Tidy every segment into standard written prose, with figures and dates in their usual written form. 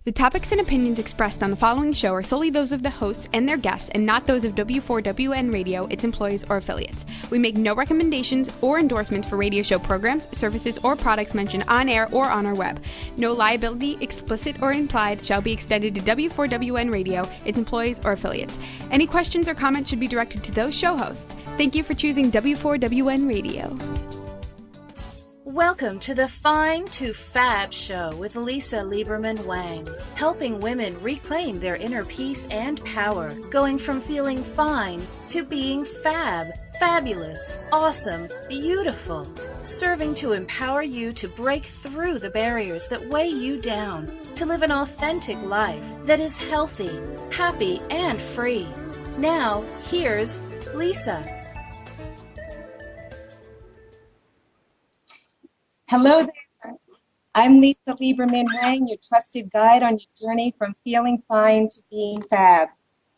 The topics and opinions expressed on the following show are solely those of the hosts and their guests and not those of W4WN Radio, its employees, or affiliates. We make no recommendations or endorsements for radio show programs, services, or products mentioned on air or on our web. No liability, explicit or implied, shall be extended to W4WN Radio, its employees, or affiliates. Any questions or comments should be directed to those show hosts. Thank you for choosing W4WN Radio. Welcome to the Fine to Fab show with Lisa Lieberman-Wang, helping women reclaim their inner peace and power, going from feeling fine to being fab, fabulous, awesome, beautiful, serving to empower you to break through the barriers that weigh you down, to live an authentic life that is healthy, happy, and free. Now, here's Lisa. Hello there. I'm Lisa Lieberman-Wang, your trusted guide on your journey from feeling fine to being fab.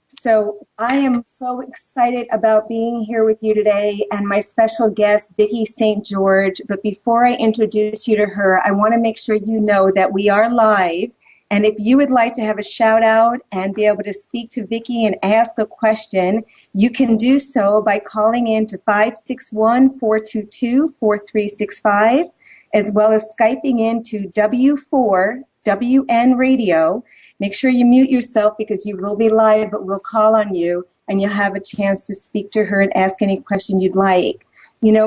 So I am so excited about being here with you today and my special guest, Vicki St. George. But before I introduce you to her, I want to make sure you know that we are live. And if you would like to have a shout out and be able to speak to Vicki and ask a question, you can do so by calling in to 561-422-4365. as well as Skyping into W4WN Radio. Make sure you mute yourself because you will be live, but we'll call on you and you'll have a chance to speak to her and ask any question you'd like. You know,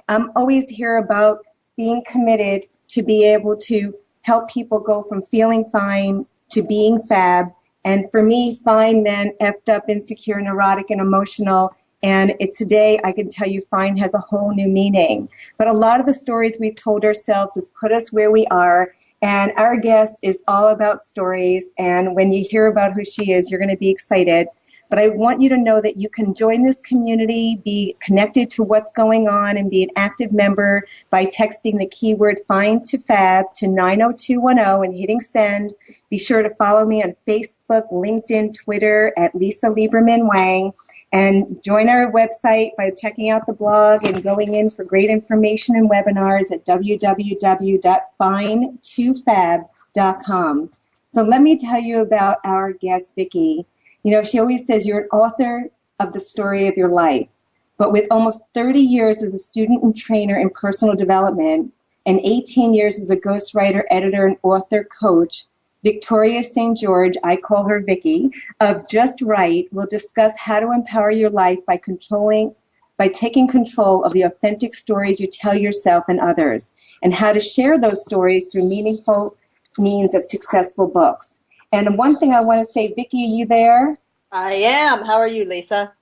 I'm always here about being committed to be able to help people go from feeling fine to being fab. And for me, fine meant effed up, insecure, neurotic, and emotional. And today, I can tell you, fine has a whole new meaning. But a lot of the stories we've told ourselves has put us where we are. And our guest is all about stories. And when you hear about who she is, you're going to be excited. But I want you to know that you can join this community, be connected to what's going on, and be an active member by texting the keyword FINE to FAB to 90210 and hitting send. Be sure to follow me on Facebook, LinkedIn, Twitter at Lisa Lieberman-Wang. And join our website by checking out the blog and going in for great information and webinars at www.fine2fab.com. So let me tell you about our guest, Vicki. You know, she always says you're an author of the story of your life. But with almost 30 years as a student and trainer in personal development and 18 years as a ghostwriter, editor, and author coach, Victoria St. George, I call her Vicki, of Just Right, will discuss how to empower your life by taking control of the authentic stories you tell yourself and others, and how to share those stories through meaningful means of successful books. And one thing I want to say, Vicki, are you there? I am. How are you, Lisa?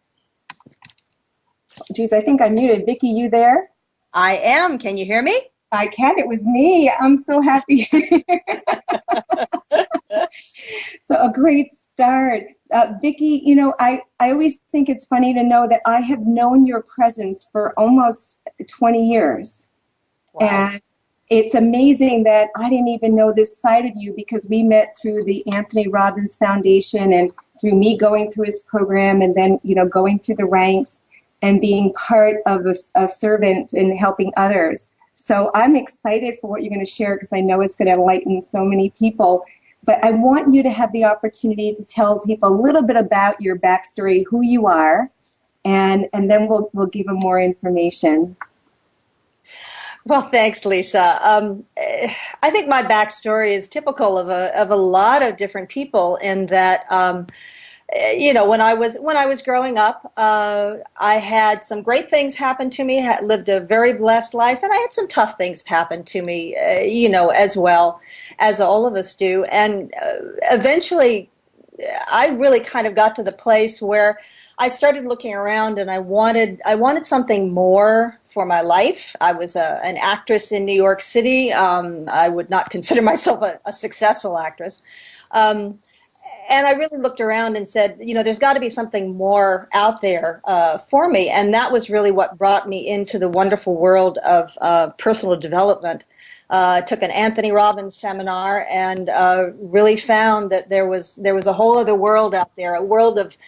Geez, I think I muted. Vicki, you there? I am. Can you hear me? I can. It was me. I'm so happy. So a great start. Vicki, you know, I always think it's funny to know that I have known your presence for almost 20 years. Wow. And it's amazing that I didn't even know this side of you because we met through the Anthony Robbins Foundation and through me going through his program and then, you know, going through the ranks and being part of a servant and helping others. So I'm excited for what you're going to share because I know it's going to enlighten so many people. But I want you to have the opportunity to tell people a little bit about your backstory, who you are, and then we'll give them more information. Well, thanks, Lisa. I think my backstory is typical of a lot of different people in that, you know, when I was growing up, I had some great things happen to me, lived a very blessed life, and I had some tough things happen to me, you know, as well as all of us do. And eventually, I really kind of got to the place where I started looking around and I wanted something more for my life. I was an actress in New York City. I would not consider myself a successful actress. And I really looked around and said, you know, there's got to be something more out there for me. And that was really what brought me into the wonderful world of personal development. Took an Anthony Robbins seminar and really found that there was a whole other world out there, a world of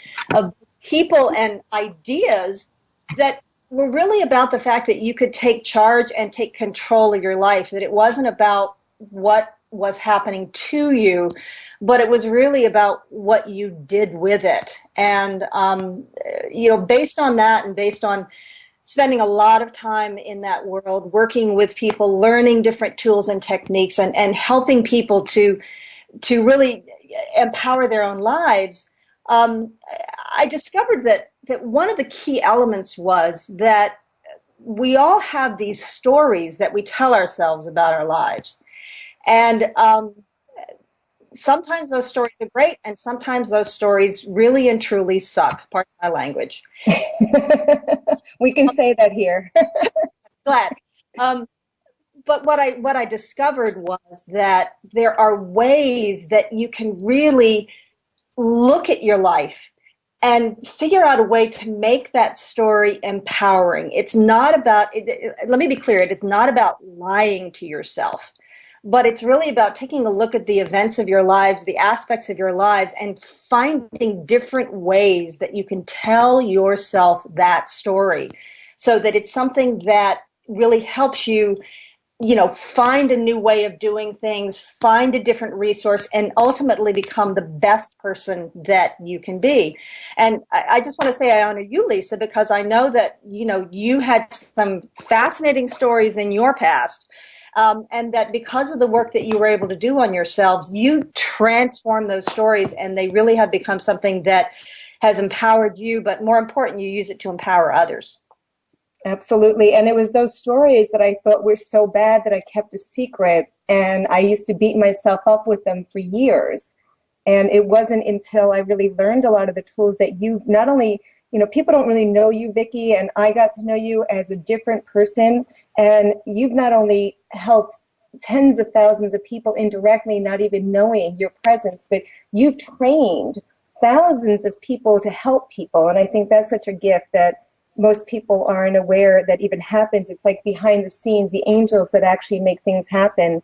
people and ideas that were really about the fact that you could take charge and take control of your life, that it wasn't about what was happening to you, but it was really about what you did with it. And, based on that and based on spending a lot of time in that world, working with people, learning different tools and techniques, and helping people to really empower their own lives, I discovered that one of the key elements was that we all have these stories that we tell ourselves about our lives. And sometimes those stories are great, and sometimes those stories really and truly suck. Pardon my language. We can say that here. Glad. But what I discovered was that there are ways that you can really look at your life and figure out a way to make that story empowering. It's not about, let me be clear, it is not about lying to yourself, but it's really about taking a look at the events of your lives, the aspects of your lives, and finding different ways that you can tell yourself that story so that it's something that really helps you, find a new way of doing things, find a different resource, and ultimately become the best person that you can be. And I just want to say I honor you, Lisa, because I know that, you had some fascinating stories in your past, and that because of the work that you were able to do on yourselves, you transformed those stories, and they really have become something that has empowered you, but more important, you use it to empower others. Absolutely. And it was those stories that I thought were so bad that I kept a secret. And I used to beat myself up with them for years. And it wasn't until I really learned a lot of the tools that you not only, people don't really know you, Vicki, and I got to know you as a different person. And you've not only helped tens of thousands of people indirectly, not even knowing your presence, but you've trained thousands of people to help people. And I think that's such a gift that most people aren't aware that even happens. It's like behind the scenes, the angels that actually make things happen.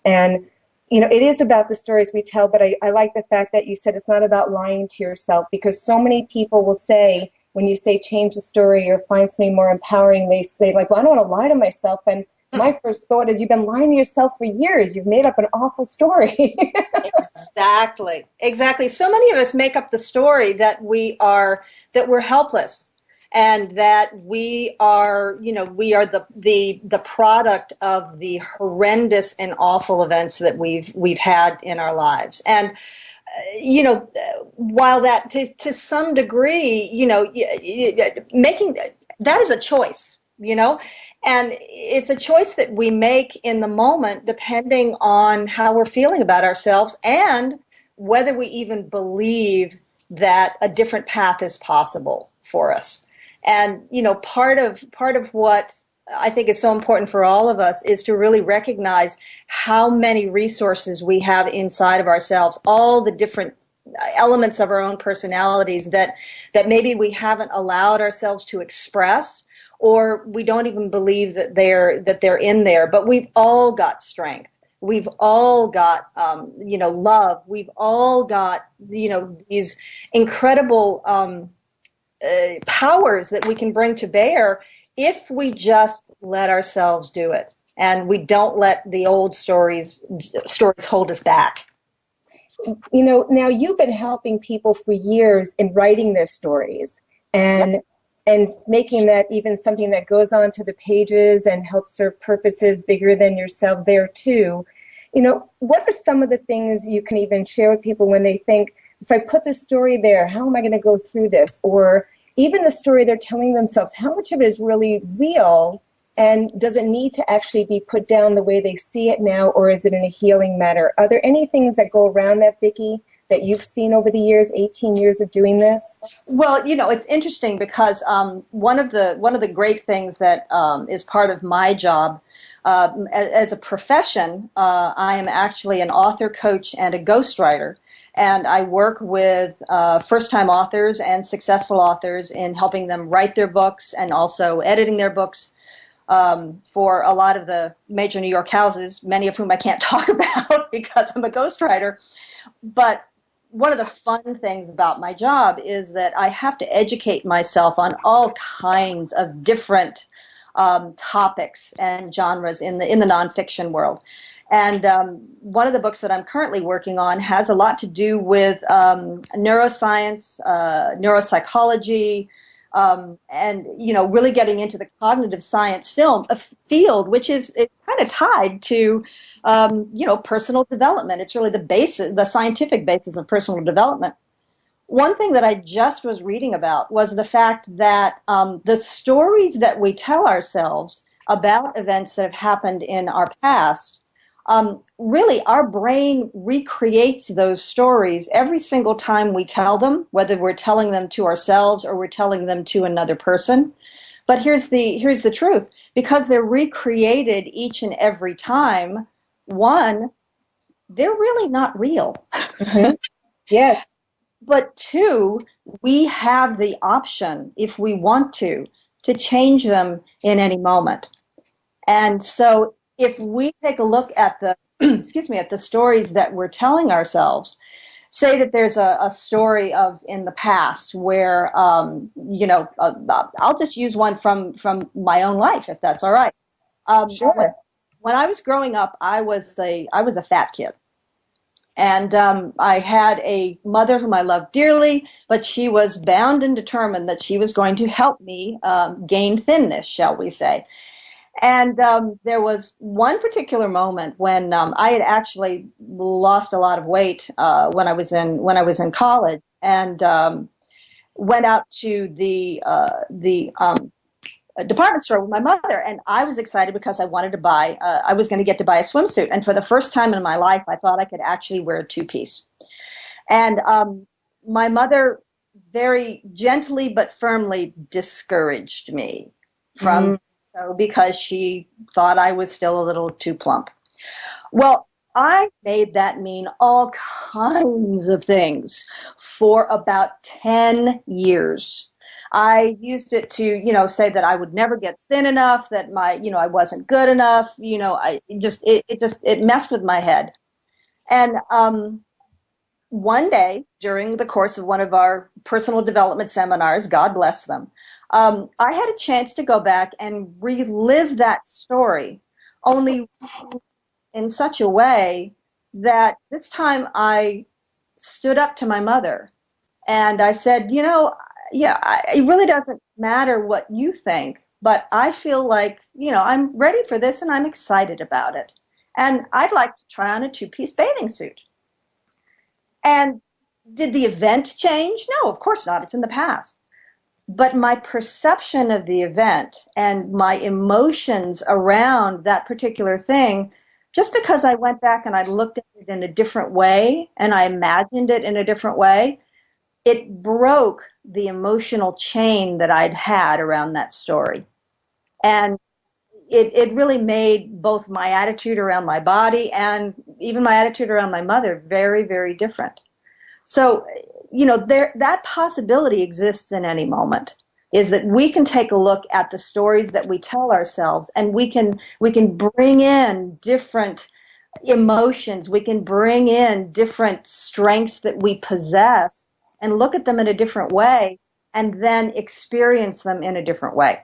And, it is about the stories we tell, but I like the fact that you said it's not about lying to yourself, because so many people will say, when you say change the story or find something more empowering, they say like, well, I don't want to lie to myself. And my first thought is, you've been lying to yourself for years. You've made up an awful story. Exactly. So many of us make up the story that we're helpless, and that we are the product of the horrendous and awful events that we've had in our lives. And while that to some degree, making that is a choice, and it's a choice that we make in the moment, depending on how we're feeling about ourselves and whether we even believe that a different path is possible for us. And, part of what I think is so important for all of us is to really recognize how many resources we have inside of ourselves, all the different elements of our own personalities that maybe we haven't allowed ourselves to express, or we don't even believe that they're in there. But we've all got strength. We've all got, love. We've all got, these incredible powers that we can bring to bear if we just let ourselves do it, and we don't let the old stories hold us back. Now you've been helping people for years in writing their stories and making that even something that goes onto the pages and helps serve purposes bigger than yourself there too. What are some of the things you can even share with people when they think, if I put this story there, how am I going to go through this? Or even the story they're telling themselves, how much of it is really real, and does it need to actually be put down the way they see it now, or is it in a healing manner? Are there any things that go around that, Vicki, that you've seen over the years, 18 years of doing this? Well, it's interesting because one of the great things that is part of my job as a profession, I am actually an author, coach, and a ghostwriter. And I work with first-time authors and successful authors in helping them write their books and also editing their books for a lot of the major New York houses, many of whom I can't talk about because I'm a ghostwriter. But one of the fun things about my job is that I have to educate myself on all kinds of different topics and genres in the nonfiction world. And one of the books that I'm currently working on has a lot to do with neuroscience, neuropsychology, and really getting into the cognitive science field, which is kind of tied to personal development. It's really the scientific basis of personal development. One thing that I just was reading about was the fact that the stories that we tell ourselves about events that have happened in our past, really our brain recreates those stories every single time we tell them, whether we're telling them to ourselves or we're telling them to another person. But here's the truth. Because they're recreated each and every time, one, they're really not real. Mm-hmm. Yes. But two, we have the option, if we want to change them in any moment. And so if we take a look at the, at the stories that we're telling ourselves, say that there's a story of in the past where, I'll just use one from my own life, if that's all right. Sure. When I was growing up, I was a fat kid. And I had a mother whom I loved dearly, but she was bound and determined that she was going to help me gain thinness, shall we say. And there was one particular moment when I had actually lost a lot of weight when I was in college, and went out to the a department store with my mother, and I was excited because I wanted to buy, I was going to get to buy a swimsuit. And for the first time in my life, I thought I could actually wear a two-piece. And my mother very gently but firmly discouraged me from so because she thought I was still a little too plump. Well, I made that mean all kinds of things for about 10 years. I used it to, say that I would never get thin enough, that I wasn't good enough, it messed with my head. And one day during the course of one of our personal development seminars, God bless them, I had a chance to go back and relive that story, only in such a way that this time I stood up to my mother and I said, it really doesn't matter what you think, but I feel like, I'm ready for this and I'm excited about it. And I'd like to try on a two-piece bathing suit. And did the event change? No, of course not. It's in the past. But my perception of the event and my emotions around that particular thing, just because I went back and I looked at it in a different way and I imagined it in a different way, it broke the emotional chain that I'd had around that story. And it really made both my attitude around my body and even my attitude around my mother very, very different. So, that possibility exists in any moment, is that we can take a look at the stories that we tell ourselves and we can bring in different emotions, we can bring in different strengths that we possess and look at them in a different way and then experience them in a different way.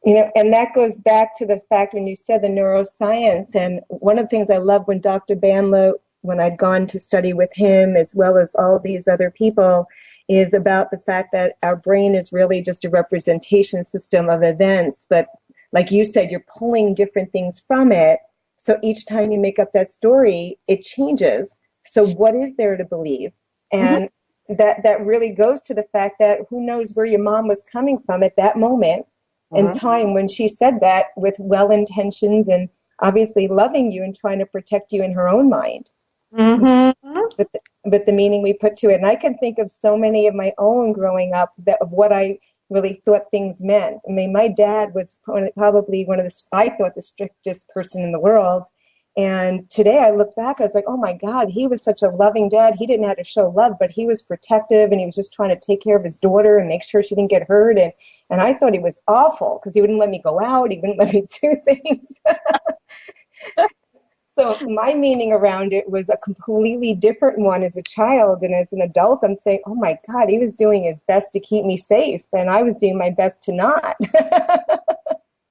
And that goes back to the fact when you said the neuroscience, and one of the things I love when Dr. Banlow, when I'd gone to study with him as well as all these other people, is about the fact that our brain is really just a representation system of events. But like you said, you're pulling different things from it. So each time you make up that story, it changes. So what is there to believe? And that really goes to the fact that who knows where your mom was coming from at that moment in time when she said that, with well intentions and obviously loving you and trying to protect you in her own mind. But the meaning we put to it. And I can think of so many of my own growing up of what I really thought things meant. I mean, my dad was probably I thought the strictest person in the world. And today I look back, I was like, oh my God, he was such a loving dad. He didn't have to show love, but he was protective and he was just trying to take care of his daughter and make sure she didn't get hurt. And I thought he was awful because he wouldn't let me go out. He wouldn't let me do things. So my meaning around it was a completely different one as a child. And as an adult, I'm saying, oh my God, he was doing his best to keep me safe. And I was doing my best to not.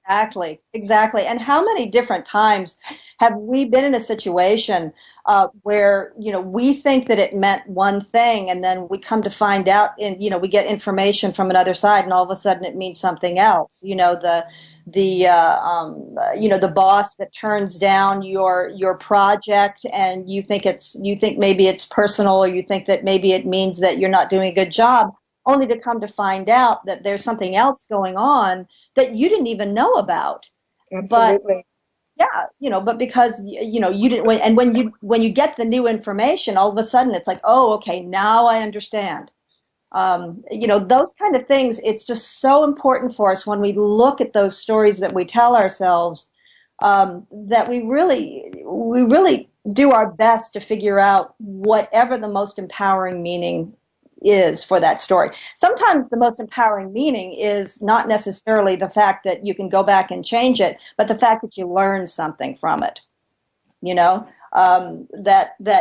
Exactly. And how many different times have we been in a situation where, we think that it meant one thing, and then we come to find out, and we get information from another side, and all of a sudden it means something else. The boss that turns down your project, and you think maybe it's personal, or you think that maybe it means that you're not doing a good job, only to come to find out that there's something else going on that you didn't even know about. Absolutely. But but because you didn't, and when you get the new information, all of a sudden it's like, oh, okay, now I understand. Those kind of things. It's just so important for us when we look at those stories that we tell ourselves, that we really do our best to figure out whatever the most empowering meaning is for that story. Sometimes the most empowering meaning is not necessarily the fact that you can go back and change it, but the fact that you learned something from it. That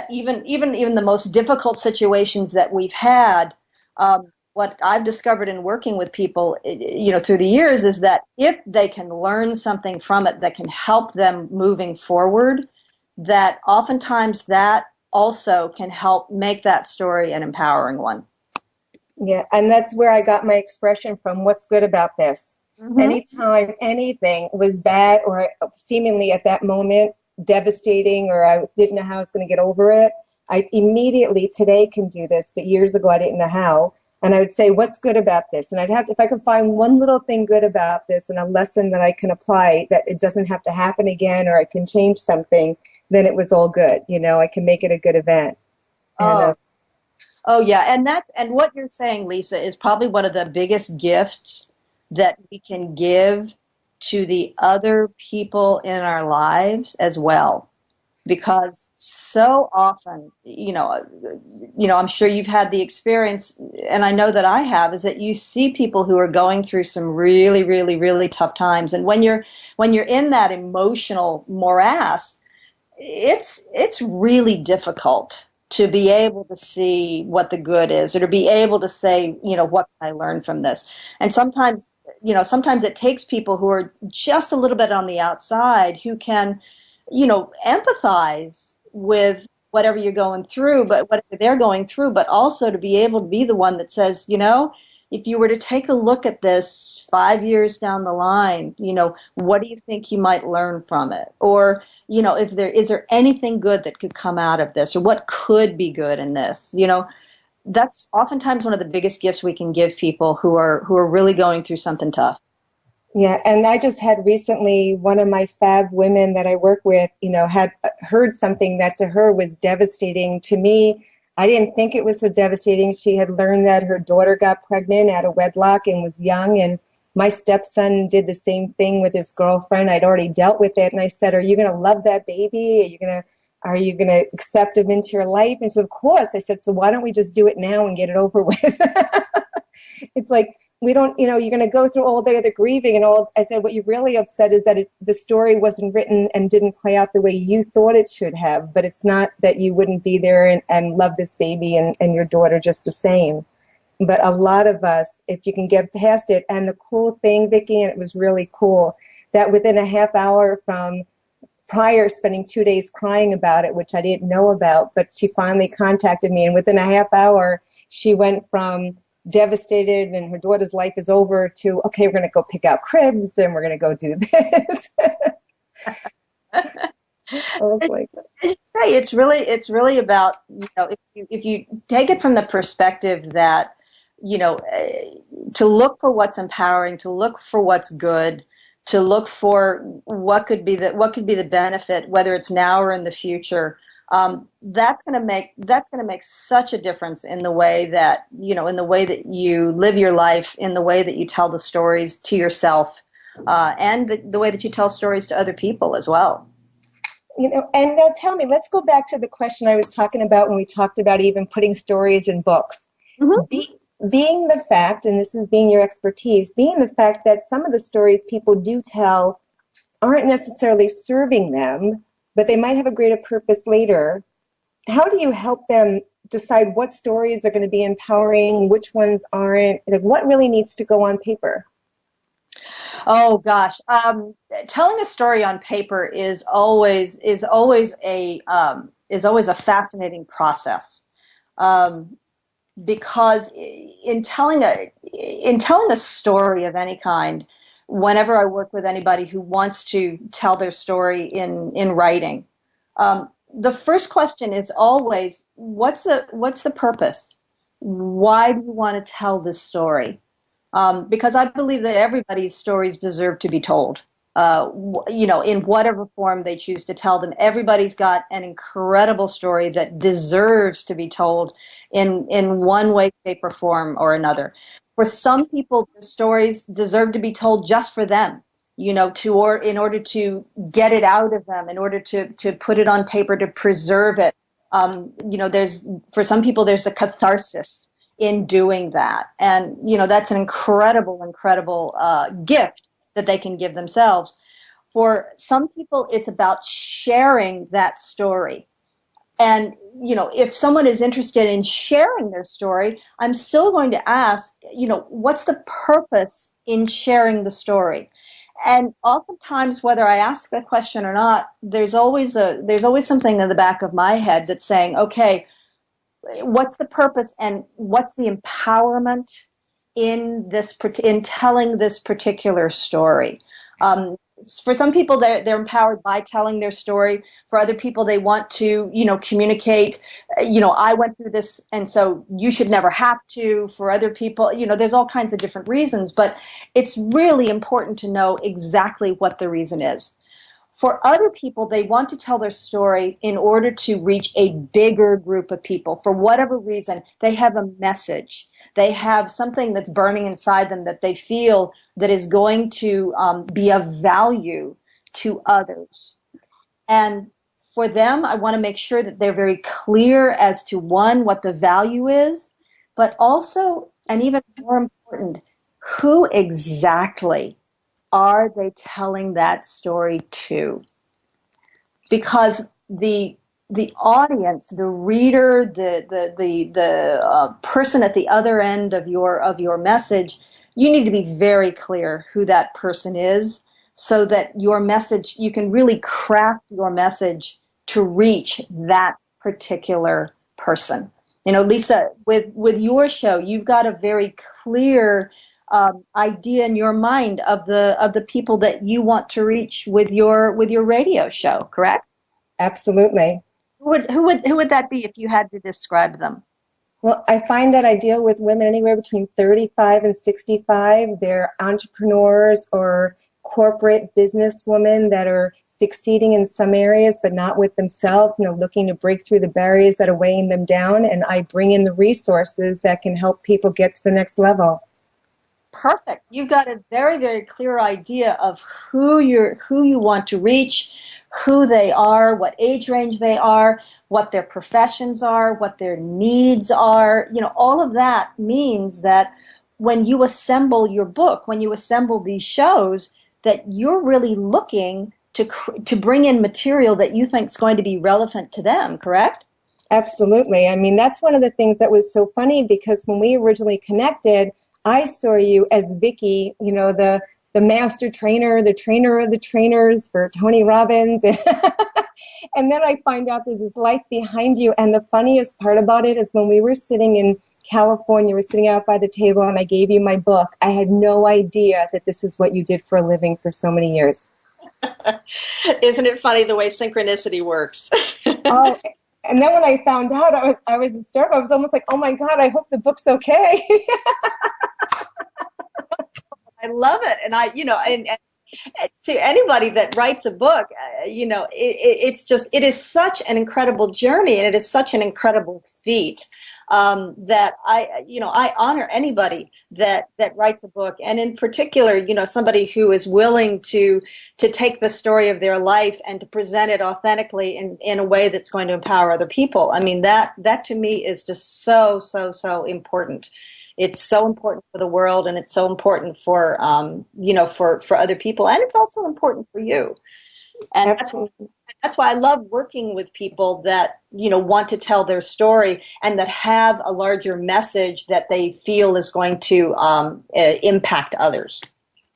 even the most difficult situations that we've had, what I've discovered in working with people, through the years, is that if they can learn something from it that can help them moving forward, that oftentimes that also can help make that story an empowering one. Yeah, and that's where I got my expression from. What's good about this? Mm-hmm. Anytime anything was bad or seemingly at that moment devastating, or I didn't know how I was going to get over it, I immediately today can do this, but years ago I didn't know how. And I would say, what's good about this? And if I could find one little thing good about this and a lesson that I can apply, that it doesn't have to happen again, or I can change something, then it was all good. I can make it a good event. Oh yeah, and what you're saying, Lisa, is probably one of the biggest gifts that we can give to the other people in our lives as well. Because so often, I'm sure you've had the experience, and I know that I have, is that you see people who are going through some really, really, really tough times, and when you're in that emotional morass, it's really difficult to be able to see what the good is, or to be able to say, what can I learn from this? And sometimes it takes people who are just a little bit on the outside who can, empathize with whatever you're going through, but whatever they're going through, but also to be able to be the one that says, if you were to take a look at this 5 years down the line, what do you think you might learn from it? Or, is there anything good that could come out of this, or what could be good in this? That's oftentimes one of the biggest gifts we can give people who are really going through something tough. Yeah, and I just had recently one of my FAB women that I work with, had heard something that to her was devastating. To me, I didn't think it was so devastating. She had learned that her daughter got pregnant out of wedlock and was young, and my stepson did the same thing with his girlfriend. I'd already dealt with it, and I said, "Are you going to love that baby? Are you gonna accept him into your life?" And so, of course, I said, "So why don't we just do it now and get it over with?" It's like, we don't, you're going to go through all day of the grieving and all. I said, what you're really upset is that the story wasn't written and didn't play out the way you thought it should have. But it's not that you wouldn't be there and love this baby and your daughter just the same. But a lot of us, if you can get past it, and the cool thing, Vicki, and it was really cool, that within a half hour from prior spending 2 days crying about it, which I didn't know about, but she finally contacted me, and within a half hour, she went from devastated and her daughter's life is over to, okay, we're going to go pick out cribs and we're going to go do this. I was like, it's really about, if you take it from the perspective that, to look for what's empowering, to look for what's good, to look for what could be the benefit, whether it's now or in the future. That's going to make such a difference in the way that, in the way that you live your life, in the way that you tell the stories to yourself, and the way that you tell stories to other people as well. And now tell me, let's go back to the question I was talking about when we talked about even putting stories in books. Mm-hmm. Being the fact, and this is being your expertise, being the fact that some of the stories people do tell aren't necessarily serving them, but they might have a greater purpose later. How do you help them decide what stories are going to be empowering, which ones aren't? Like, what really needs to go on paper? Oh gosh, telling a story on paper is always a fascinating process. Um, because in telling a story of any kind, whenever I work with anybody who wants to tell their story in writing, the first question is always, what's the purpose? Why do you want to tell this story? Because I believe that everybody's stories deserve to be told. In whatever form they choose to tell them, everybody's got an incredible story that deserves to be told in one way, shape, or form or another. For some people, their stories deserve to be told just for them, or in order to get it out of them, in order to put it on paper, to preserve it. There's for some people there's a catharsis in doing that. And, that's an incredible gift that they can give themselves. For some people, it's about sharing that story. And, if someone is interested in sharing their story, I'm still going to ask, what's the purpose in sharing the story? And oftentimes, whether I ask the question or not, there's always something in the back of my head that's saying, okay, what's the purpose and what's the empowerment in telling this particular story? For some people, they're empowered by telling their story. For other people, they want to, communicate, I went through this, and so you should never have to. For other people, there's all kinds of different reasons, but it's really important to know exactly what the reason is. For other people, they want to tell their story in order to reach a bigger group of people. For whatever reason, they have a message. They have something that's burning inside them that they feel that is going to be of value to others. And for them, I want to make sure that they're very clear as to, one, what the value is, but also, and even more important, who exactly are they telling that story to? Because the audience, the reader, the person at the other end of your message, you need to be very clear who that person is, so that your message, you can really craft your message to reach that particular person. Lisa, with your show, you've got a very clear idea in your mind of the people that you want to reach with your radio show, correct? Absolutely. Who would that be if you had to describe them? Well, I find that I deal with women anywhere between 35 and 65. They're entrepreneurs or corporate businesswomen that are succeeding in some areas but not with themselves, and they're looking to break through the barriers that are weighing them down, and I bring in the resources that can help people get to the next level. Perfect. You've got a very, very clear idea of who you want to reach, who they are, what age range they are, what their professions are, what their needs are. All of that means that when you assemble your book, when you assemble these shows, that you're really looking to bring in material that you think is going to be relevant to them, correct? Absolutely. I mean, that's one of the things that was so funny, because when we originally connected, I saw you as Vicki, the master trainer, the trainer of the trainers for Tony Robbins. And then I find out there's this life behind you. And the funniest part about it is when we were sitting in California, we were sitting out by the table and I gave you my book. I had no idea that this is what you did for a living for so many years. Isn't it funny the way synchronicity works? Oh, and then when I found out, I was hysterical. I was almost like, oh my God, I hope the book's okay. I love it. And and to anybody that writes a book, it is such an incredible journey, and it is such an incredible feat, that I honor anybody that writes a book, and in particular, somebody who is willing to take the story of their life and to present it authentically in a way that's going to empower other people. I mean, that to me is just so important. It's so important for the world, and it's so important for for other people, and it's also important for you. And that's why I love working with people that want to tell their story and that have a larger message that they feel is going to impact others.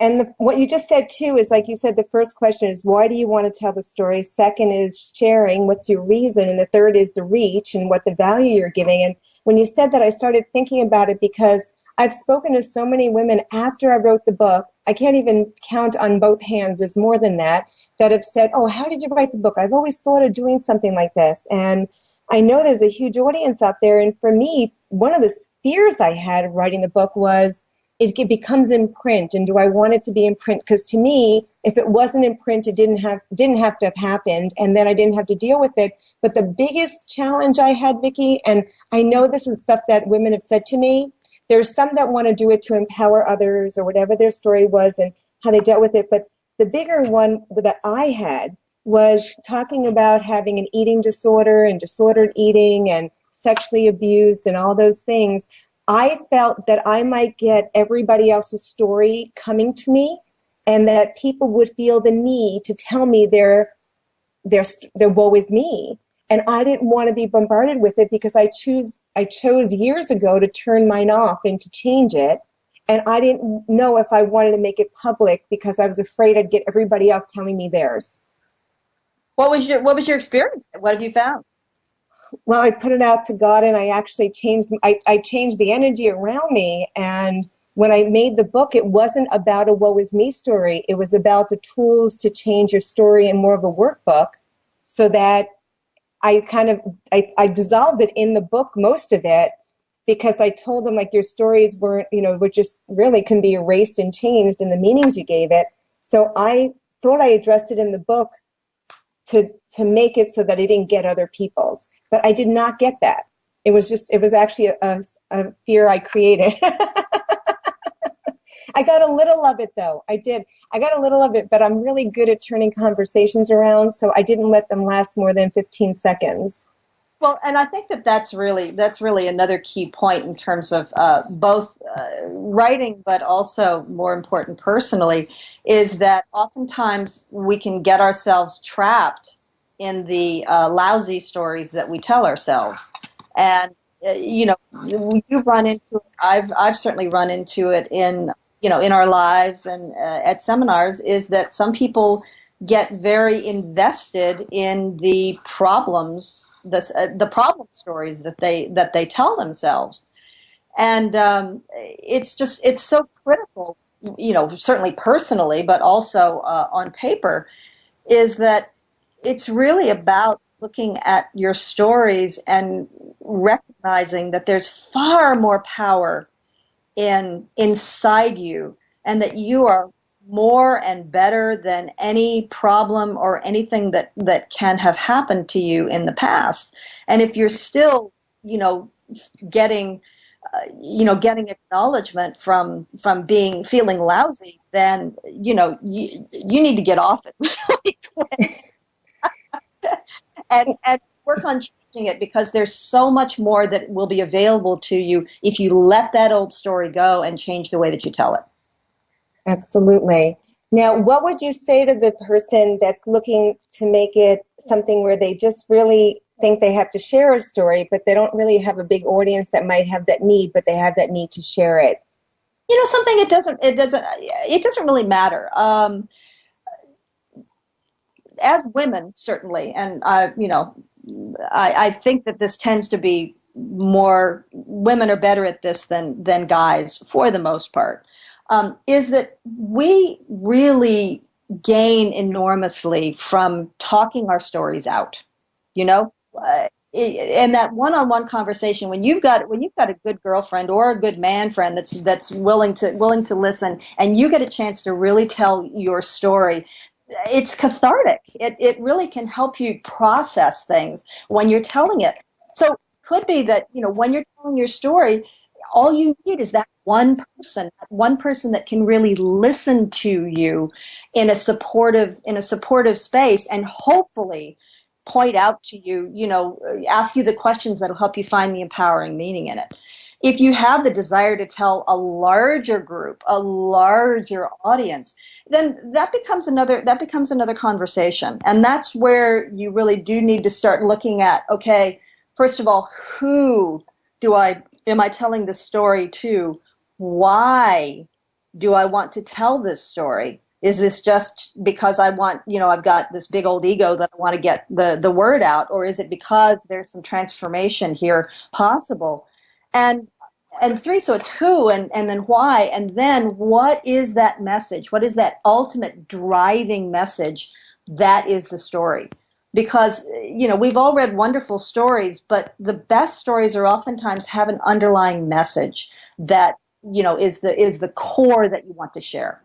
And what you just said too is, like you said, the first question is, why do you want to tell the story? Second is sharing, what's your reason? And the third is the reach and what the value you're giving. And when you said that, I started thinking about it because I've spoken to so many women after I wrote the book. I can't even count on both hands. There's more than that have said, oh, how did you write the book? I've always thought of doing something like this. And I know there's a huge audience out there. And for me, one of the fears I had of writing the book was, it becomes in print, and do I want it to be in print? Because to me, if it wasn't in print, it didn't have to have happened, and then I didn't have to deal with it. But the biggest challenge I had, Vicki, and I know this is stuff that women have said to me, there's some that want to do it to empower others or whatever their story was and how they dealt with it. But the bigger one that I had was talking about having an eating disorder and disordered eating and sexually abused and all those things. I felt that I might get everybody else's story coming to me, and that people would feel the need to tell me their woe is me. And I didn't want to be bombarded with it because I chose years ago to turn mine off and to change it. And I didn't know if I wanted to make it public because I was afraid I'd get everybody else telling me theirs. What was your experience? What have you found? Well, I put it out to God, and I actually changed the energy around me. And when I made the book, it wasn't about a woe is me story. It was about the tools to change your story in more of a workbook, so that I dissolved it in the book, most of it, because I told them, like, your stories were just really can be erased and changed in the meanings you gave it. So I thought I addressed it in the book to make it so that I didn't get other people's. But I did not get that. It was actually a fear I created. I got a little of it, though. I did. I got a little of it, but I'm really good at turning conversations around, so I didn't let them last more than 15 seconds. Well, and I think that's really another key point in terms of both writing, but also more important personally, is that oftentimes we can get ourselves trapped in the lousy stories that we tell ourselves. And you've run into it. I've certainly run into it in our lives and at seminars. Is that some people get very invested in the problems. The problem stories that they tell themselves, and it's so critical, certainly personally, but also on paper, is that it's really about looking at your stories and recognizing that there's far more power inside you, and that you are more and better than any problem or anything that can have happened to you in the past. And if you're still, getting acknowledgement from feeling lousy, then you need to get off it really quick and work on changing it, because there's so much more that will be available to you if you let that old story go and change the way that you tell it. Absolutely. Now, what would you say to the person that's looking to make it something where they just really think they have to share a story, but they don't really have a big audience that might have that need, but they have that need to share it? Something it doesn't really matter. As women, certainly, and I think that this tends to be more women are better at this than guys for the most part. Is that we really gain enormously from talking our stories out, and that one-on-one conversation, when you've got a good girlfriend or a good man friend that's willing to listen, and you get a chance to really tell your story, it's cathartic. It really can help you process things when you're telling it. So it could be that when you're telling your story, all you need is that one person that can really listen to you in a supportive space, and hopefully point out to you, ask you the questions that will help you find the empowering meaning in it. If you have the desire to tell a larger group, a larger audience, then that becomes another conversation. And that's where you really do need to start looking at, okay, first of all, who am I telling this story to? Why do I want to tell this story? Is this just because I want, I've got this big old ego that I want to get the word out, or is it because there's some transformation here possible? And three, so it's who and then why, and then what is that message? What is that ultimate driving message that is the story? Because, we've all read wonderful stories, but the best stories are oftentimes have an underlying message that, is the core that you want to share.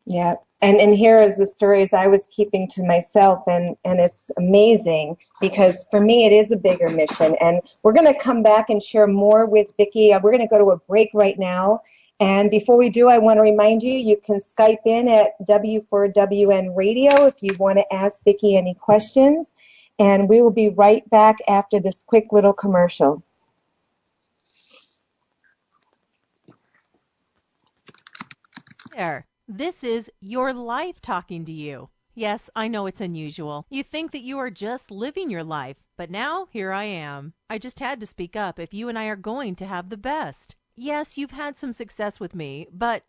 Yeah. And here is the stories I was keeping to myself, and it's amazing because for me it is a bigger mission. And we're going to come back and share more with Vicki. We're going to go to a break right now. And before we do, I want to remind you, you can Skype in at W4WN Radio if you want to ask Vicki any questions. And we will be right back after this quick little commercial. There. This is your life talking to you. Yes, I know it's unusual. You think that you are just living your life, but now here I am. I just had to speak up if you and I are going to have the best. Yes, you've had some success with me, but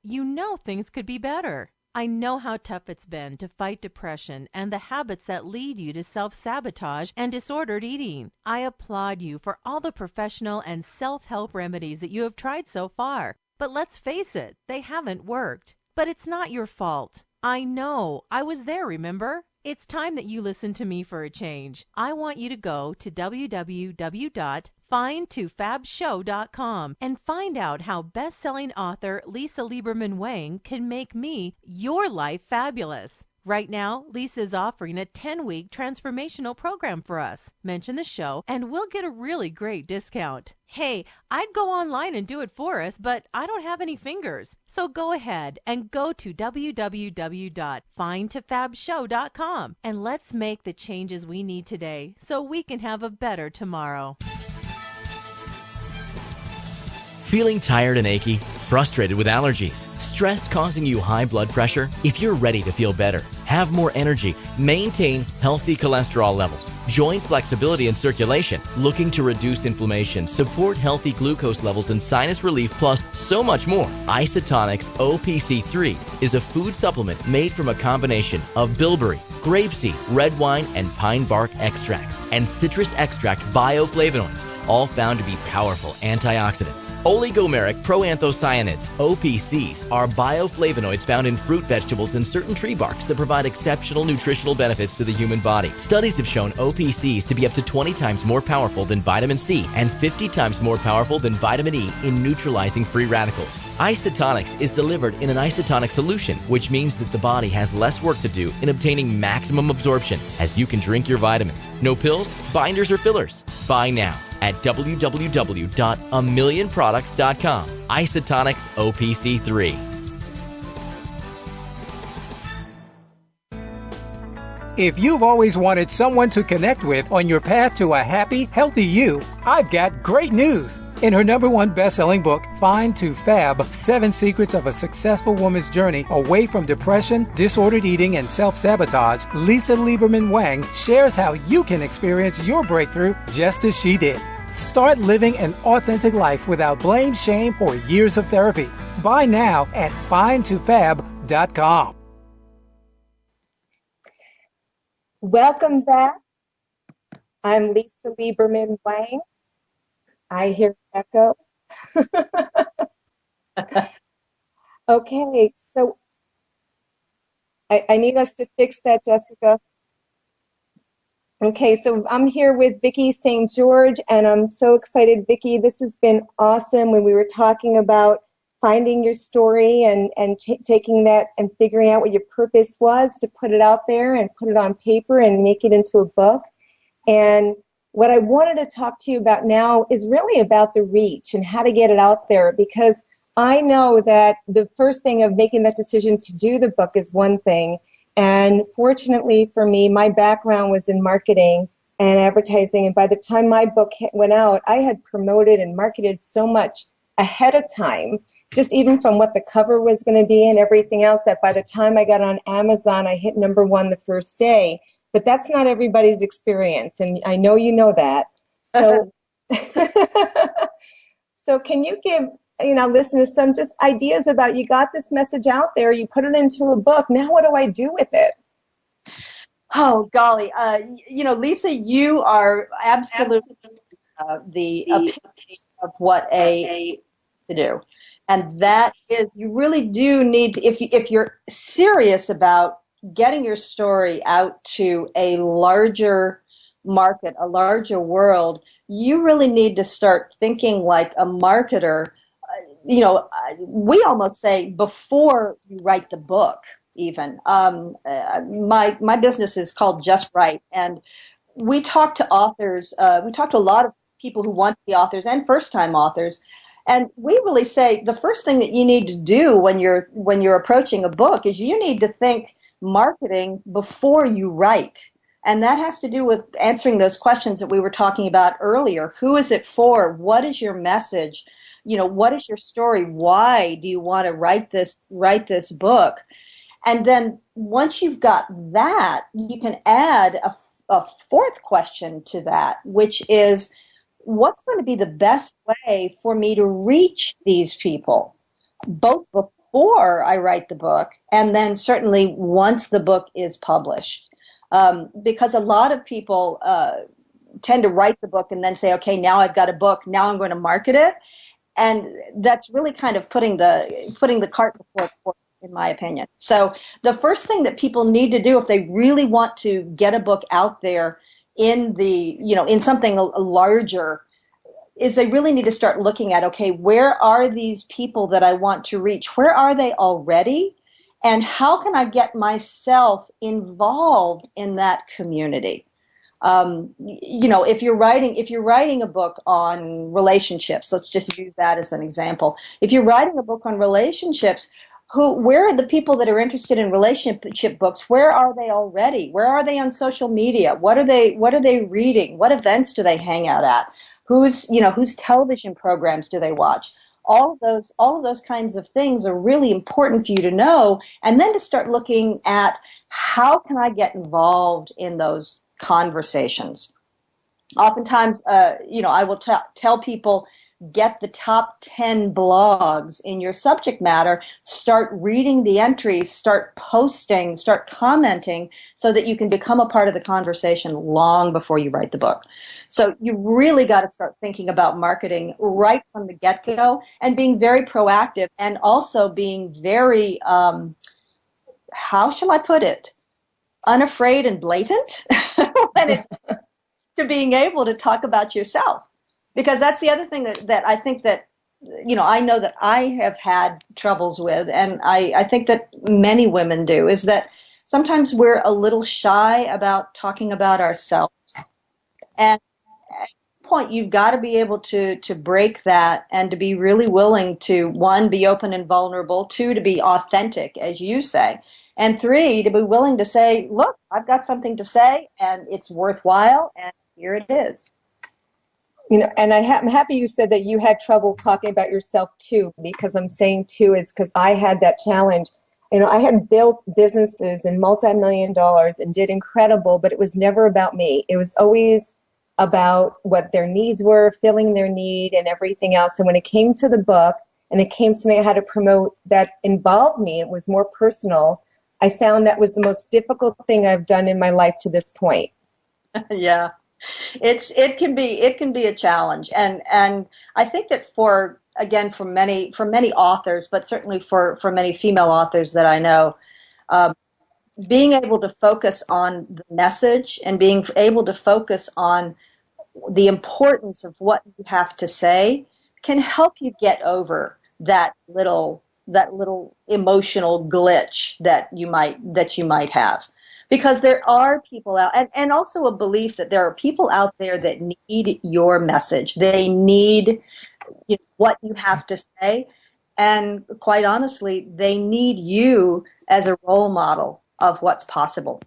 things could be better. I know how tough it's been to fight depression and the habits that lead you to self-sabotage and disordered eating. I applaud you for all the professional and self-help remedies that you have tried so far. But let's face it, they haven't worked. But it's not your fault. I know. I was there, remember? It's time that you listen to me for a change. I want you to go to www.findtofabshow.com and find out how best-selling author Lisa Lieberman-Wang can make me your life fabulous. Right now, Lisa is offering a 10-week transformational program for us. Mention the show and we'll get a really great discount. Hey, I'd go online and do it for us, but I don't have any fingers. So go ahead and go to www.findtofabshow.com and let's make the changes we need today so we can have a better tomorrow. Feeling tired and achy? Frustrated with allergies? Stress causing you high blood pressure? If you're ready to feel better, have more energy, maintain healthy cholesterol levels, joint flexibility and circulation, looking to reduce inflammation, support healthy glucose levels and sinus relief, plus so much more, Isotonics OPC3 is a food supplement made from a combination of bilberry, grapeseed, red wine, and pine bark extracts, and citrus extract bioflavonoids, all found to be powerful antioxidants. Oligomeric proanthocyanins, OPCs, are bioflavonoids found in fruit, vegetables, and certain tree barks that provide exceptional nutritional benefits to the human body. Studies have shown OPCs to be up to 20 times more powerful than vitamin C and 50 times more powerful than vitamin E in neutralizing free radicals. Isotonics is delivered in an isotonic solution, which means that the body has less work to do in obtaining maximum absorption as you can drink your vitamins. No pills, binders, or fillers. Buy now at www.amillionproducts.com. Isotonics OPC3. If you've always wanted someone to connect with on your path to a happy, healthy you, I've got great news. In her #1 best-selling book, Find to Fab, 7 Secrets of a Successful Woman's Journey Away from Depression, Disordered Eating, and Self-Sabotage, Lisa Lieberman-Wang shares how you can experience your breakthrough just as she did. Start living an authentic life without blame, shame, or years of therapy. Buy now at findtofab.com. Welcome back. I'm Lisa Lieberman-Wang. I hear echo. Okay, so I need us to fix that, Jessica. Okay, so I'm here with Vicki St. George, and I'm so excited, Vicki. This has been awesome when we were talking about finding your story and taking that and figuring out what your purpose was to put it out there and put it on paper and make it into a book. And what I wanted to talk to you about now is really about the reach and how to get it out there, because I know that the first thing of making that decision to do the book is one thing. And fortunately for me, my background was in marketing and advertising. And by the time my book went out, I had promoted and marketed so much ahead of time, just even from what the cover was going to be and everything else, that by the time I got on Amazon, I hit #1 the first day. But that's not everybody's experience, and I know you know that. So, so can you give listen to some just ideas about, you got this message out there, you put it into a book. Now what do I do with it? Oh, golly. Lisa, you are absolutely the epitome of what a to do. And that is, you really do need to, if you're serious about getting your story out to a larger market, a larger world, you really need to start thinking like a marketer. We almost say before you write the book, even. My business is called Just Right, and we talk to authors. We talk to a lot of people who want to be authors and first-time authors, and we really say the first thing that you need to do when you're approaching a book is you need to think marketing before you write. And that has to do with answering those questions that we were talking about earlier. Who is it for? What is your message? What is your story? Why do you want to write this book? And then once you've got that, you can add a fourth question to that, which is, what's going to be the best way for me to reach these people, both before I write the book and then certainly once the book is published? Because a lot of people tend to write the book and then say, okay, now I've got a book, now I'm going to market it. And that's really kind of putting the cart before the horse, in my opinion. So the first thing that people need to do if they really want to get a book out there in something larger is they really need to start looking at, okay, where are these people that I want to reach? Where are they already? And how can I get myself involved in that community? If you're writing a book on relationships, let's just use that as an example. If you're writing a book on relationships, where are the people that are interested in relationship books? Where are they already? Where are they on social media? What are they reading? What events do they hang out at? Whose television programs do they watch? All of those kinds of things are really important for you to know, and then to start looking at how can I get involved in those conversations. Oftentimes, I will tell people, get the top 10 blogs in your subject matter, start reading the entries, start posting, start commenting, so that you can become a part of the conversation long before you write the book. So you really got to start thinking about marketing right from the get-go and being very proactive, and also being very, how shall I put it, unafraid and blatant when it to being able to talk about yourself. Because that's the other thing that I think that, I know that I have had troubles with, and I think that many women do, is that sometimes we're a little shy about talking about ourselves. And at some point, you've got to be able to break that and to be really willing to, one, be open and vulnerable, two, to be authentic, as you say, and three, to be willing to say, look, I've got something to say, and it's worthwhile, and here it is. And I'm happy you said that you had trouble talking about yourself too, because I'm saying too is because I had that challenge. I had built businesses and multi-million dollars and did incredible, but it was never about me. It was always about what their needs were, filling their need and everything else. And when it came to the book and it came to something I had to promote that involved me, it was more personal. I found that was the most difficult thing I've done in my life to this point. Yeah. It can be a challenge, and I think that for many authors, but certainly for many female authors that I know, being able to focus on the message and being able to focus on the importance of what you have to say can help you get over that little emotional glitch that you might have. Because there are people out, and also a belief that there are people out there that need your message. They need what you have to say, and quite honestly, they need you as a role model of what's possible.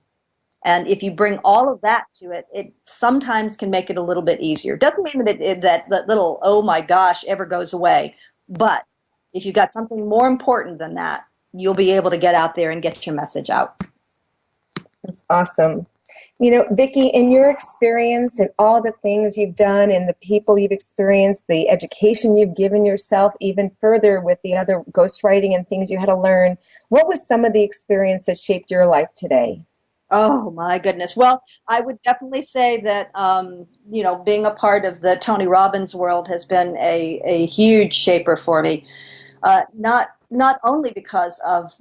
And if you bring all of that to it, it sometimes can make it a little bit easier. Doesn't mean that that little, oh my gosh, ever goes away. But if you've got something more important than that, you'll be able to get out there and get your message out. That's awesome. You know, Vicki, in your experience and all the things you've done and the people you've experienced, the education you've given yourself, even further with the other ghostwriting and things you had to learn, what was some of the experience that shaped your life today? Oh my goodness. Well, I would definitely say that, being a part of the Tony Robbins world has been a huge shaper for me. Not only because of,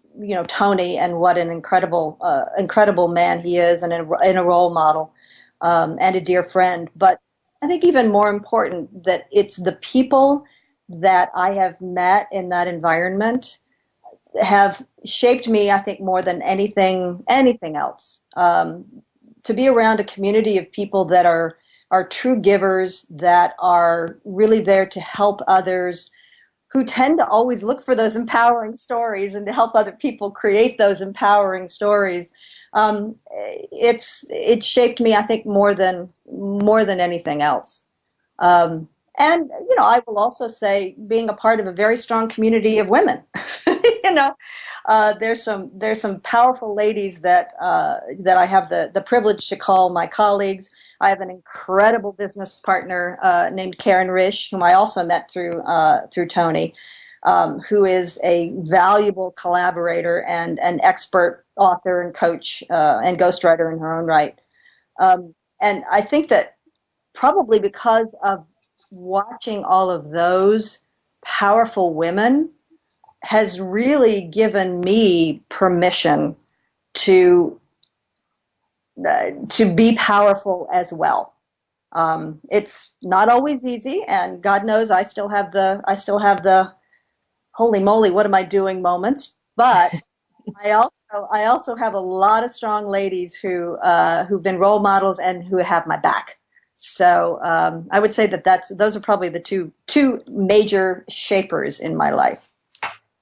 Tony and what an incredible man he is, and a role model, and a dear friend, but I think even more important that it's the people that I have met in that environment have shaped me, I think, more than anything else. To be around a community of people that are true givers, that are really there to help others, who tend to always look for those empowering stories and to help other people create those empowering stories. It's shaped me, I think, more than anything else. And I will also say, being a part of a very strong community of women, there's some powerful ladies that I have the privilege to call my colleagues. I have an incredible business partner named Karen Risch, whom I also met through Tony, who is a valuable collaborator and an expert author and coach and ghostwriter in her own right. And I think that probably because of watching all of those powerful women has really given me permission to be powerful as well. It's not always easy, and God knows I still have the holy moly, what am I doing moments. But I also have a lot of strong ladies who've been role models and who have my back. So I would say those are probably the two major shapers in my life.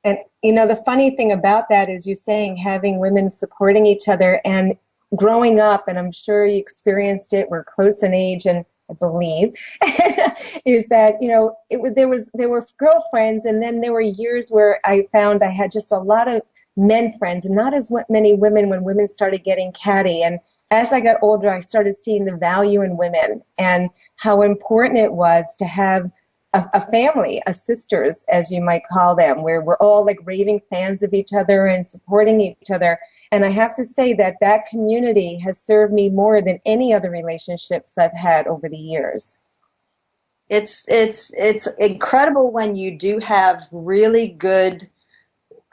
And, the funny thing about that is you saying having women supporting each other and growing up, and I'm sure you experienced it, we're close in age, and I believe, is that, there were girlfriends, and then there were years where I found I had just a lot of men friends and not as many women when women started getting catty. And as I got older, I started seeing the value in women and how important it was to have a family, a sisters, as you might call them, where we're all like raving fans of each other and supporting each other. And I have to say that community has served me more than any other relationships I've had over the years. It's incredible when you do have really good,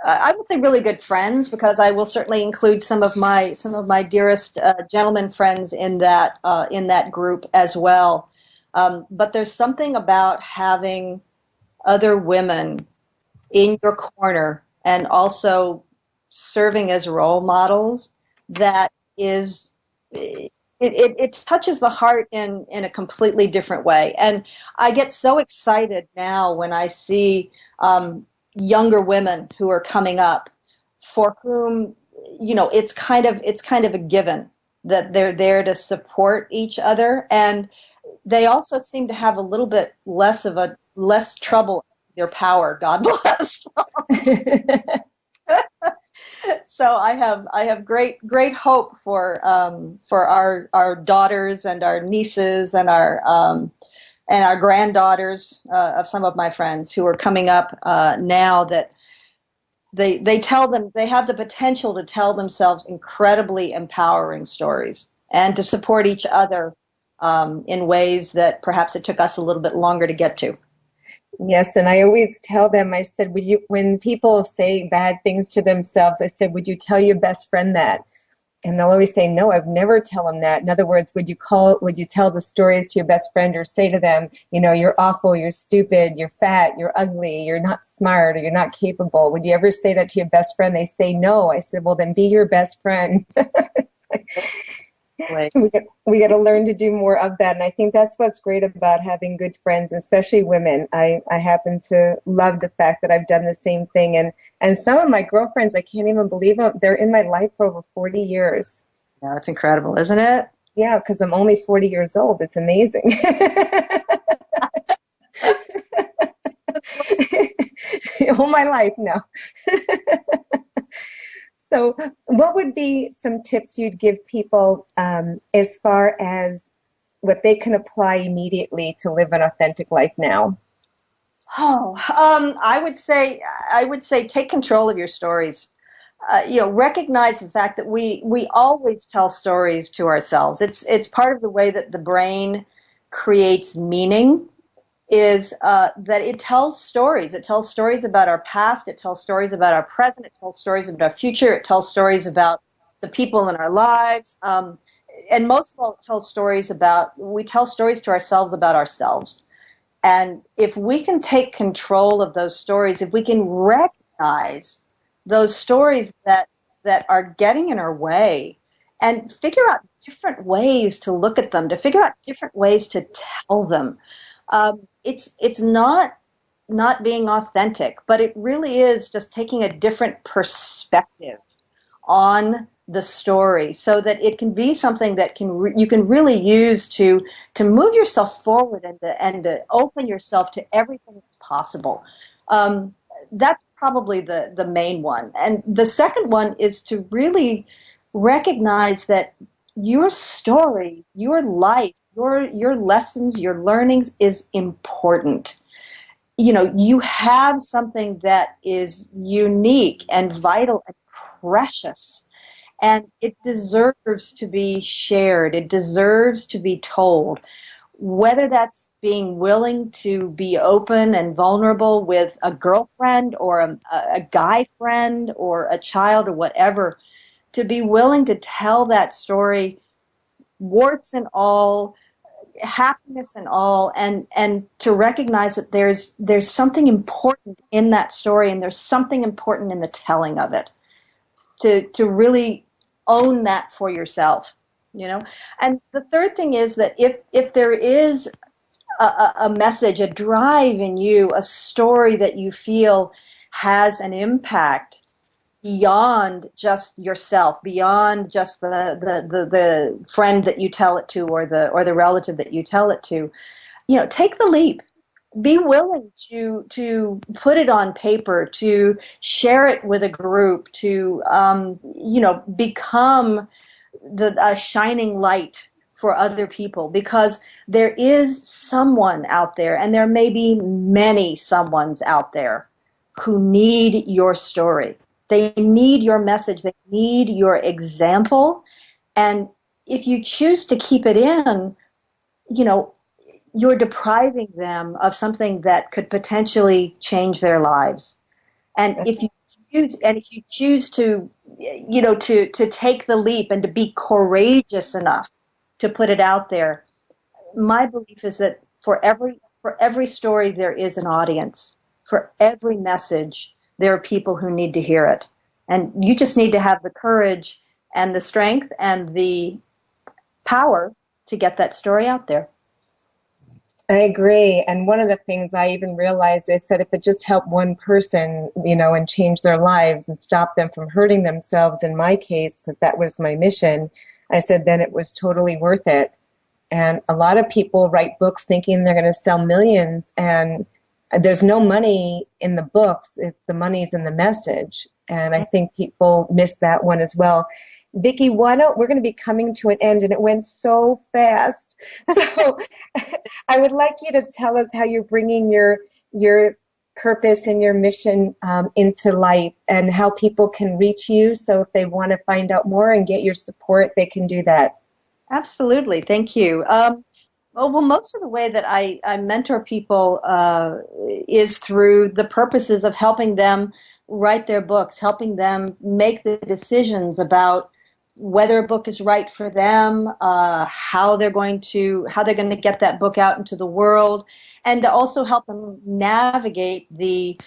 I would say really good friends, because I will certainly include some of my dearest gentleman friends in that group as well. But there's something about having other women in your corner and also serving as role models that is, it touches the heart in a completely different way. And I get so excited now when I see younger women who are coming up, for whom, it's kind of a given that they're there to support each other, and they also seem to have a little bit less trouble with their power. God bless them. So I have great hope for our daughters and our nieces and our granddaughters of some of my friends who are coming up now, that they have the potential to tell themselves incredibly empowering stories and to support each other in ways that perhaps it took us a little bit longer to get to. Yes, and I always tell them, I said, when people say bad things to themselves, I said, would you tell your best friend that? And they'll always say, no, I've never tell them that. In other words, would you tell the stories to your best friend, or say to them, you're awful, you're stupid, you're fat, you're ugly, you're not smart, or you're not capable? Would you ever say that to your best friend? They say no. I said, well, then be your best friend. We got to learn to do more of that. And I think that's what's great about having good friends, especially women. I happen to love the fact that I've done the same thing. And some of my girlfriends, I can't even believe it, they're in my life for over 40 years. Yeah, it's incredible, isn't it? Yeah, because I'm only 40 years old. It's amazing. All my life now. So what would be some tips you'd give people as far as what they can apply immediately to live an authentic life now? I would say take control of your stories. Recognize the fact that we always tell stories to ourselves. It's part of the way that the brain creates meaning is that it tells stories. It tells stories about our past. It tells stories about our present. It tells stories about our future. It tells stories about the people in our lives. And most of all, we tell stories to ourselves about ourselves. And if we can take control of those stories, if we can recognize those stories that are getting in our way and figure out different ways to look at them, to figure out different ways to tell them, it's not being authentic, but it really is just taking a different perspective on the story so that it can be something that you can really use to move yourself forward and to open yourself to everything that's possible. That's probably the main one. And the second one is to really recognize that your story, your life, your lessons, your learnings is important. You have something that is unique and vital and precious, and it deserves to be shared. It deserves to be told. Whether that's being willing to be open and vulnerable with a girlfriend or a guy friend or a child or whatever, to be willing to tell that story, warts and all, happiness and all, and to recognize that there's something important in that story and there's something important in the telling of it. To really own that for yourself, And the third thing is that if there is a message, a drive in you, a story that you feel has an impact beyond just yourself, beyond just the friend that you tell it to or the relative that you tell it to, take the leap. Be willing to put it on paper, to share it with a group, to become a shining light for other people, because there is someone out there, and there may be many someones out there who need your story. They need your message. They need your example. And if you choose to keep it in, you're depriving them of something that could potentially change their lives. And if you choose to, to take the leap and to be courageous enough to put it out there, my belief is that for every story there is an audience. For every message, there are people who need to hear it. And you just need to have the courage and the strength and the power to get that story out there. I agree. And one of the things I even realized, I said, if it just helped one person, and change their lives and stop them from hurting themselves, in my case, because that was my mission, I said, then it was totally worth it. And a lot of people write books thinking they're going to sell millions, and there's no money in the books. The money's in the message. And I think people miss that one as well. Vicki, we're going to be coming to an end, and it went so fast. So I would like you to tell us how you're bringing your purpose and your mission into life, and how people can reach you. So if they want to find out more and get your support, they can do that. Absolutely. Thank you. Well, most of the way that I mentor people is through the purposes of helping them write their books, helping them make the decisions about whether a book is right for them, how they're going to get that book out into the world, and to also help them navigate the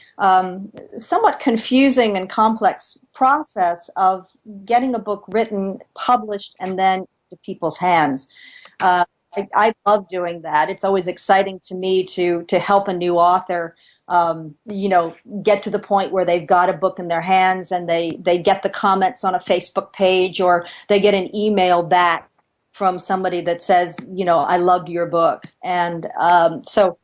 somewhat confusing and complex process of getting a book written, published, and then to people's hands. I love doing that. It's always exciting to me to help a new author get to the point where they've got a book in their hands and they get the comments on a Facebook page, or they get an email back from somebody that says, I loved your book. And so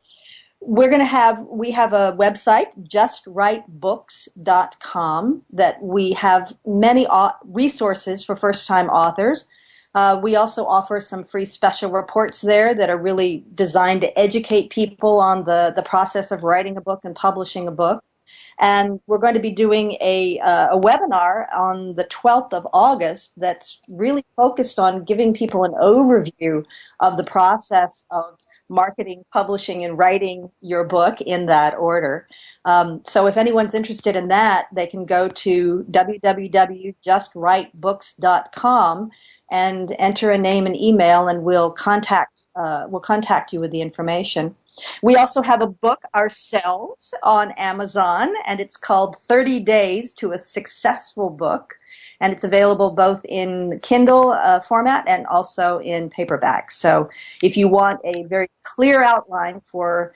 we have a website, justwritebooks.com, that we have many resources for first-time authors. We also offer some free special reports there that are really designed to educate people on the process of writing a book and publishing a book. And we're going to be doing a webinar on the 12th of August that's really focused on giving people an overview of the process of marketing, publishing, and writing your book in that order. So if anyone's interested in that, they can go to www.justwritebooks.com and enter a name and email, and we'll contact you with the information. We also have a book ourselves on Amazon, and it's called 30 Days to a Successful Book, and it's available both in Kindle format and also in paperback. So if you want a very clear outline for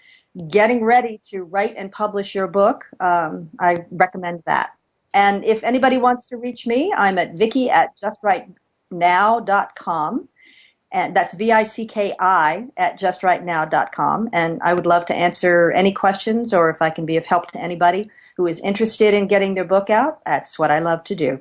getting ready to write and publish your book, I recommend that. And if anybody wants to reach me, I'm at Vicki at justwritenow.com. And that's Vicki at justwritenow.com. And I would love to answer any questions, or if I can be of help to anybody who is interested in getting their book out, that's what I love to do.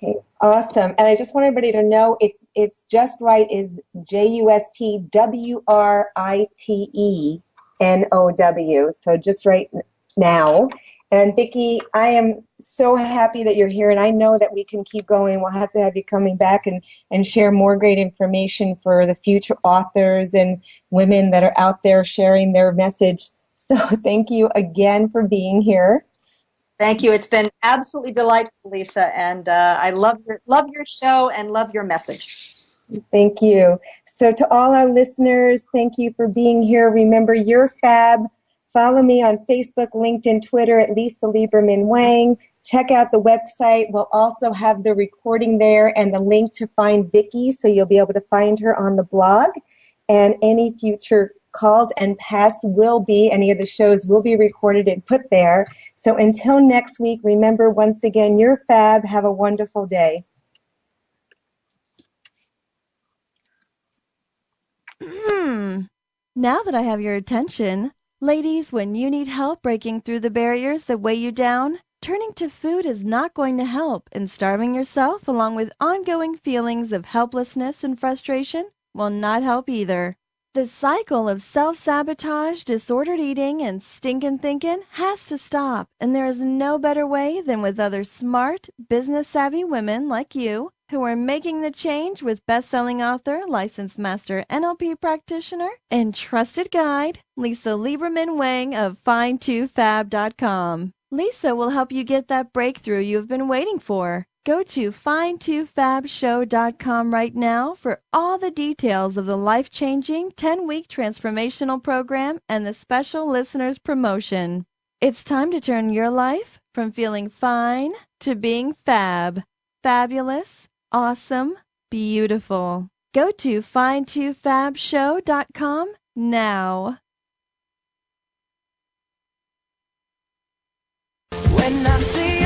Okay, awesome. And I just want everybody to know it's Just Right is JustWritenow. So Just Right Now. And Vicki, I am so happy that you're here, and I know that we can keep going. We'll have to have you coming back and share more great information for the future authors and women that are out there sharing their message. So thank you again for being here. Thank you. It's been absolutely delightful, Lisa, and I love your show and love your message. Thank you. So to all our listeners, thank you for being here. Remember, you're fab. Follow me on Facebook, LinkedIn, Twitter at Lisa Lieberman-Wang. Check out the website. We'll also have the recording there and the link to find Vicki, so you'll be able to find her on the blog. And any future calls and past any of the shows will be recorded and put there. So until next week, remember, once again, you're fab. Have a wonderful day. Now that I have your attention, ladies, when you need help breaking through the barriers that weigh you down, turning to food is not going to help, and starving yourself along with ongoing feelings of helplessness and frustration will not help either. The cycle of self-sabotage, disordered eating, and stinking thinking has to stop, and there is no better way than with other smart, business-savvy women like you who are making the change with best-selling author, licensed master NLP practitioner, and trusted guide, Lisa Lieberman-Wang of Find2Fab.com. Lisa will help you get that breakthrough you've been waiting for. Go to Find2Fabshow.com right now for all the details of the life-changing 10-week transformational program and the special listeners promotion. It's time to turn your life from feeling fine to being fab. Fabulous, awesome, beautiful. Go to Find2Fabshow.com now. When I see